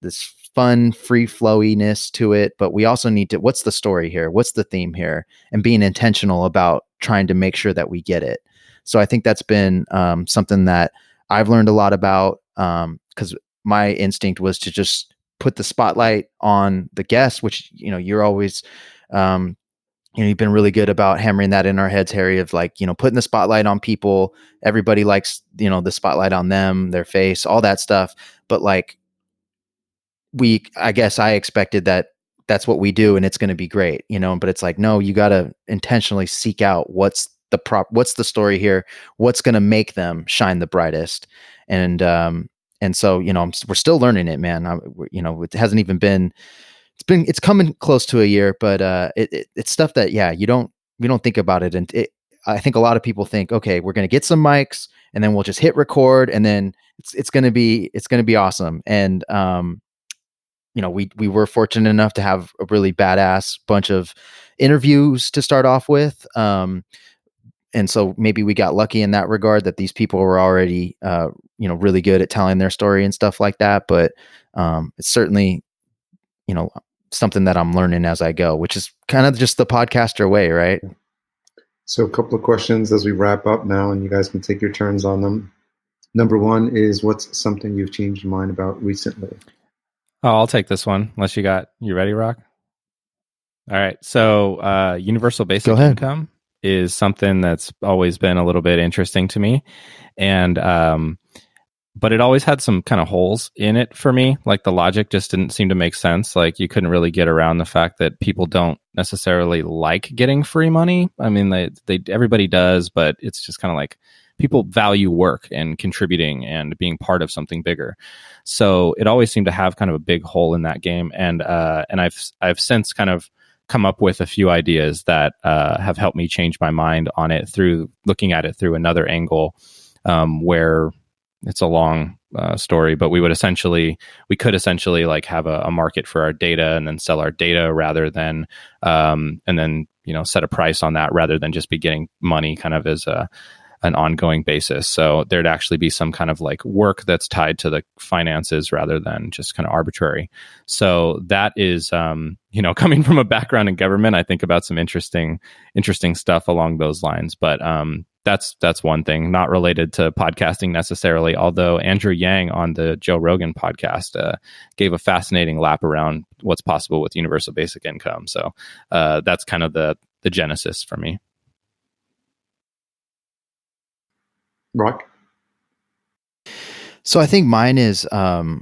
this fun free flowiness to it, but we also need to, what's the story here? What's the theme here? And being intentional about trying to make sure that we get it. So I think that's been something that I've learned a lot about, because my instinct was to just put the spotlight on the guest, which, you're always, you've been really good about hammering that in our heads, Harry, of like, putting the spotlight on people. Everybody likes, the spotlight on them, their face, all that stuff. But like, I guess I expected that that's what we do and it's going to be great, but it's like, no, you got to intentionally seek out what's the story here, what's going to make them shine the brightest. And so, we're still learning it, man. It hasn't even been, it's coming close to a year, but it's stuff that, we don't think about it. And I think a lot of people think, okay, we're going to get some mics and then we'll just hit record and then it's going to be awesome. And, we were fortunate enough to have a really badass bunch of interviews to start off with. And so maybe we got lucky in that regard that these people were already, really good at telling their story and stuff like that. But it's certainly, something that I'm learning as I go, which is kind of just the podcaster way, right? So a couple of questions as we wrap up now, and you guys can take your turns on them. Number one is, what's something you've changed your mind about recently? Oh, I'll take this one. Unless you ready, Rock? All right. So universal basic income is something that's always been a little bit interesting to me. And but it always had some kind of holes in it for me. Like the logic just didn't seem to make sense. Like you couldn't really get around the fact that people don't necessarily like getting free money. I mean, they everybody does, but it's just kind of like people value work and contributing and being part of something bigger. So it always seemed to have kind of a big hole in that game. And I've since kind of come up with a few ideas that have helped me change my mind on it through looking at it through another angle, where it's a long story, but we could essentially like have a market for our data and then sell our data rather than, and then, set a price on that rather than just be getting money kind of as an ongoing basis. So there'd actually be some kind of like work that's tied to the finances rather than just kind of arbitrary. So that is, coming from a background in government, I think about some interesting stuff along those lines. But that's one thing, not related to podcasting necessarily, although Andrew Yang on the Joe Rogan podcast gave a fascinating lap around what's possible with universal basic income. So that's kind of the genesis for me. Rock? So I think mine is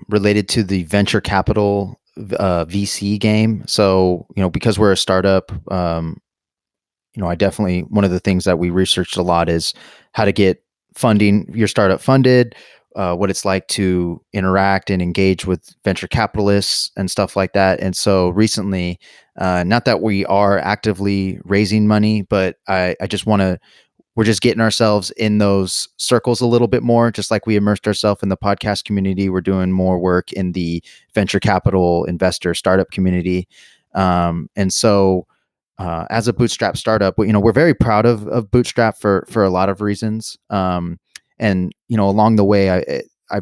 related to the venture capital VC game. So, because we're a startup, I definitely, one of the things that we researched a lot is how to get your startup funded, what it's like to interact and engage with venture capitalists and stuff like that. And so recently, not that we are actively raising money, but I just we're just getting ourselves in those circles a little bit more, just like we immersed ourselves in the podcast community. We're doing more work in the venture capital investor startup community. And so, as a bootstrap startup, we're very proud of Bootstrap for a lot of reasons. And along the way, I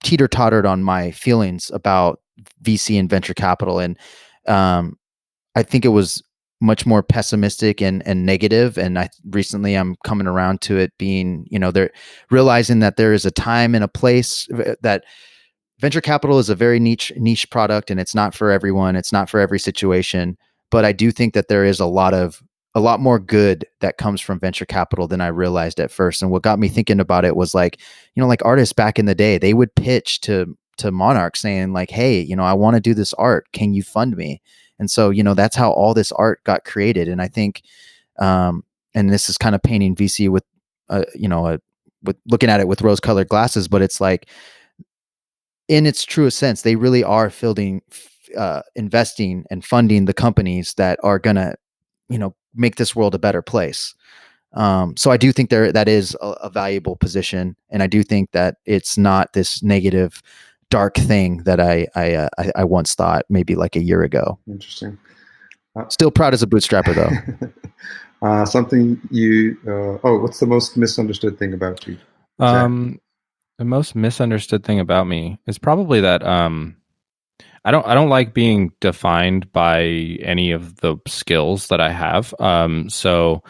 teeter-tottered on my feelings about VC and venture capital, and I think it was much more pessimistic and negative. And recently I'm coming around to it being, they're realizing that there is a time and a place, that venture capital is a very niche product, and it's not for everyone. It's not for every situation. But I do think that there is a lot more good that comes from venture capital than I realized at first. And what got me thinking about it was like, like artists back in the day, they would pitch to Monarch saying like, hey, I want to do this art. Can you fund me? And so, that's how all this art got created. And I think, and this is kind of painting VC with, with looking at it with rose-colored glasses, but it's like, in its truest sense, they really are investing and funding the companies that are going to, make this world a better place. So I do think that is a valuable position. And I do think that it's not this negative, dark thing that I once thought maybe like a year ago. Interesting. Still proud as a bootstrapper though. Something what's the most misunderstood thing about you? The most misunderstood thing about me is probably that I don't like being defined by any of the skills that I have. So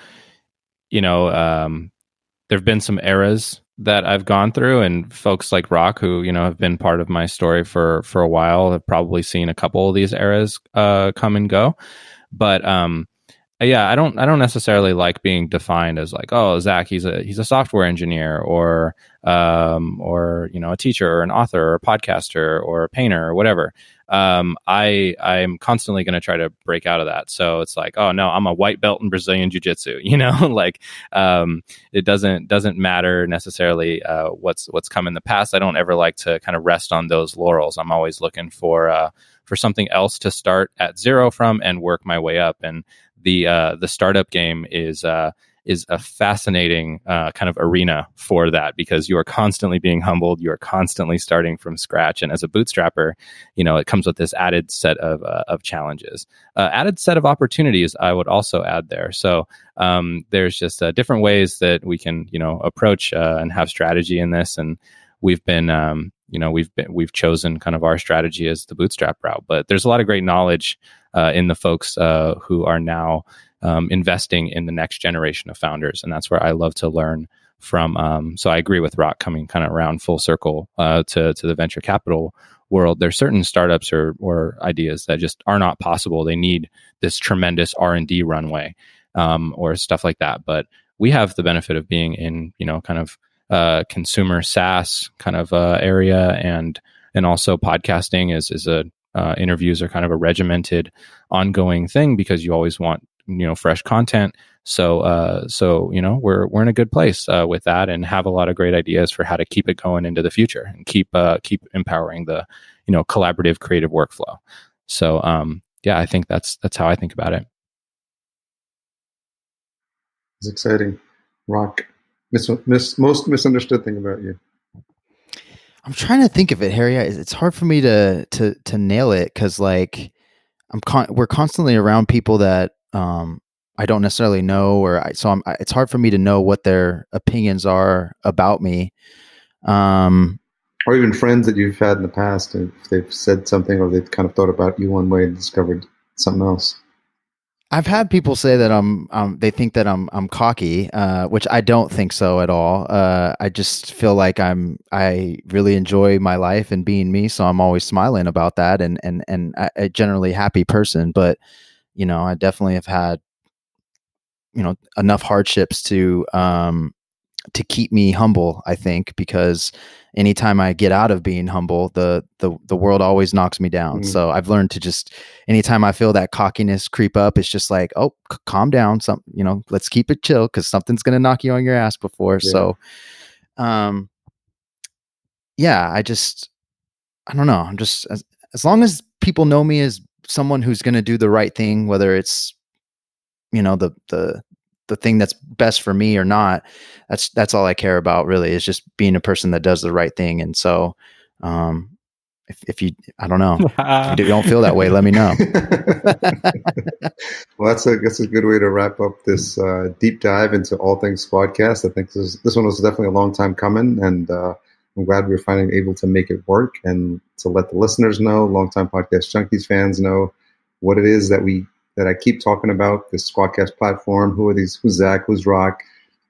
there've been some eras that I've gone through, and folks like Rock, who have been part of my story for a while, have probably seen a couple of these eras come and go. But yeah, I don't necessarily like being defined as like, oh, Zach, he's a software engineer, or a teacher, or an author, or a podcaster, or a painter, or whatever. I'm constantly going to try to break out of that. So it's like, oh no, I'm a white belt in Brazilian jiu-jitsu, like, it doesn't matter necessarily, what's come in the past. I don't ever like to kind of rest on those laurels. I'm always looking for something else to start at zero from and work my way up. And the startup game is a fascinating kind of arena for that, because you are constantly being humbled. You are constantly starting from scratch. And as a bootstrapper, it comes with this added set of challenges, added set of opportunities, I would also add there. So there's just different ways that we can, approach and have strategy in this. And we've been, we've chosen kind of our strategy as the bootstrap route. But there's a lot of great knowledge in the folks who are now investing in the next generation of founders. And that's where I love to learn from. So I agree with Rock, coming kind of around full circle to the venture capital world. There's certain startups or ideas that just are not possible. They need this tremendous R&D runway or stuff like that. But we have the benefit of being in, kind of consumer SaaS kind of area, and also podcasting is a interviews are kind of a regimented, ongoing thing, because you always want fresh content. So we're in a good place with that, and have a lot of great ideas for how to keep it going into the future, and keep empowering the collaborative creative workflow. So yeah, I think that's how I think about it. It's exciting. Rock, most misunderstood thing about you. I'm trying to think of it, Harry. It's hard for me to nail it, because like we're constantly around people that I don't necessarily know, it's hard for me to know what their opinions are about me. Or even friends that you've had in the past, and if they've said something, or they've kind of thought about you one way and discovered something else. I've had people say that they think that I'm cocky, which I don't think so at all. I just feel like I really enjoy my life and being me, so I'm always smiling about that, and a generally happy person. But I definitely have had enough hardships to keep me humble, I think, because anytime I get out of being humble, the world always knocks me down. Mm. So I've learned to just, anytime I feel that cockiness creep up, it's just like, oh, calm down. Let's keep it chill, because something's going to knock you on your ass before. Yeah. So, yeah, I don't know. I'm just, as long as people know me as someone who's going to do the right thing, whether it's, the thing that's best for me or not, that's all I care about, really, is just being a person that does the right thing. And so, if you, I don't know, if you don't feel that way, let me know. Well, that's a good way to wrap up this deep dive into all things SquadCast. I think this one was definitely a long time coming, and I'm glad we were finally able to make it work, and to let the listeners know, longtime Podcast Junkies fans know, what it is that I keep talking about, this SquadCast platform. Who are these? Who's Zach? Who's Rock?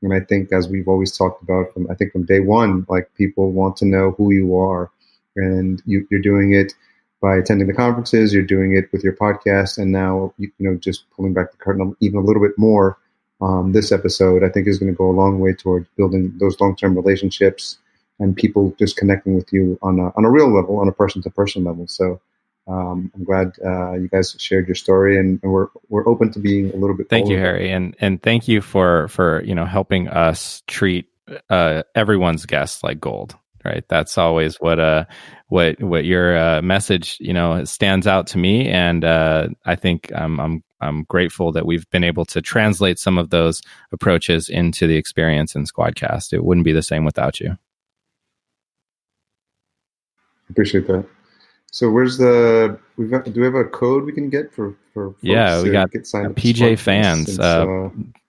And I think, as we've always talked about from day one, like, people want to know who you are, and you're doing it by attending the conferences. You're doing it with your podcast, and now just pulling back the curtain even a little bit more. This episode, I think, is going to go a long way towards building those long-term relationships and people just connecting with you on a real level, on a person-to-person level. So. I'm glad you guys shared your story, and we're open to being a little bit. Thank you, Harry, and thank you for helping us treat everyone's guests like gold. Right, that's always what your message stands out to me, and I think I'm grateful that we've been able to translate some of those approaches into the experience in SquadCast. It wouldn't be the same without you. Appreciate that. So do we have a code we can get for folks? Yeah, we got get signed up PJ fans.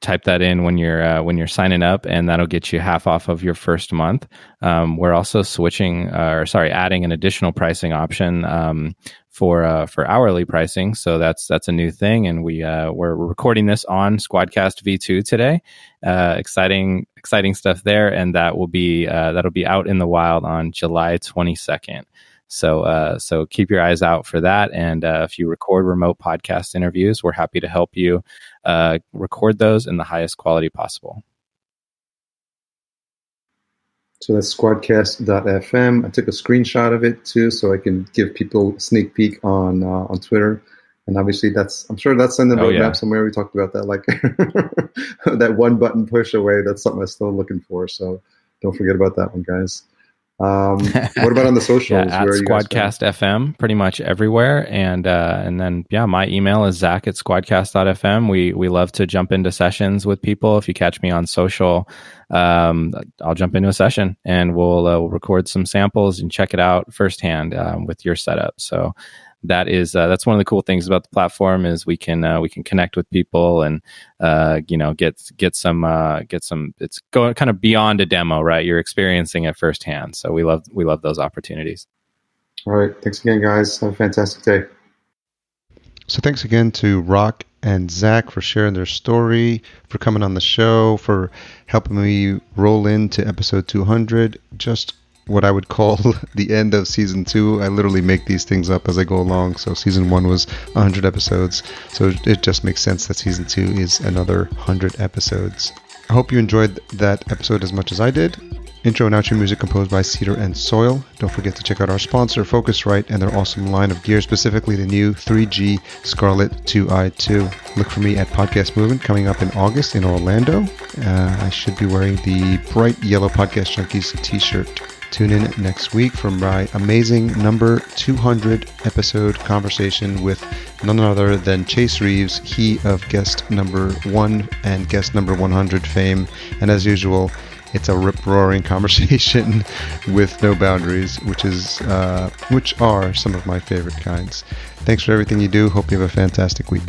Type that in when you're signing up, and that'll get you half off of your first month. We're also adding an additional pricing option for hourly pricing. So that's a new thing, and we're recording this on SquadCast V2 today. Exciting exciting stuff there, and that'll be out in the wild on July 22nd. So keep your eyes out for that. And if you record remote podcast interviews, we're happy to help you record those in the highest quality possible. So that's SquadCast.fm. I took a screenshot of it too, so I can give people a sneak peek on Twitter. And obviously, I'm sure that's in the roadmap somewhere. We talked about that, like that one button push away. That's something I'm still looking for. So don't forget about that one, guys. What about on the socials? At SquadCast FM, pretty much everywhere. And then, my email is zach@squadcast.fm. We love to jump into sessions with people. If you catch me on social, I'll jump into a session and we'll record some samples and check it out firsthand with your setup. So that's one of the cool things about the platform is we can connect with people and get some it's going kind of beyond a demo, right? You're experiencing it firsthand. So we love those opportunities. All right, thanks again, guys. Have a fantastic day. So thanks again to Rock and Zach for sharing their story, for coming on the show, for helping me roll into episode 200. Just what I would call the end of season 2. I literally make these things up as I go along. So season 1 was 100 episodes. So it just makes sense that season 2 is another 100 episodes. I hope you enjoyed that episode as much as I did. Intro and outro music composed by Cedar and Soil. Don't forget to check out our sponsor, Focusrite, and their awesome line of gear, specifically the new 3G Scarlett 2i2. Look for me at Podcast Movement coming up in August in Orlando. I should be wearing the bright yellow Podcast Junkies t-shirt. Tune in next week for my amazing number 200 episode conversation with none other than Chase Reeves, he of guest number 1 and guest number 100 fame. And as usual, it's a rip-roaring conversation with no boundaries, which are some of my favorite kinds. Thanks for everything you do. Hope you have a fantastic week.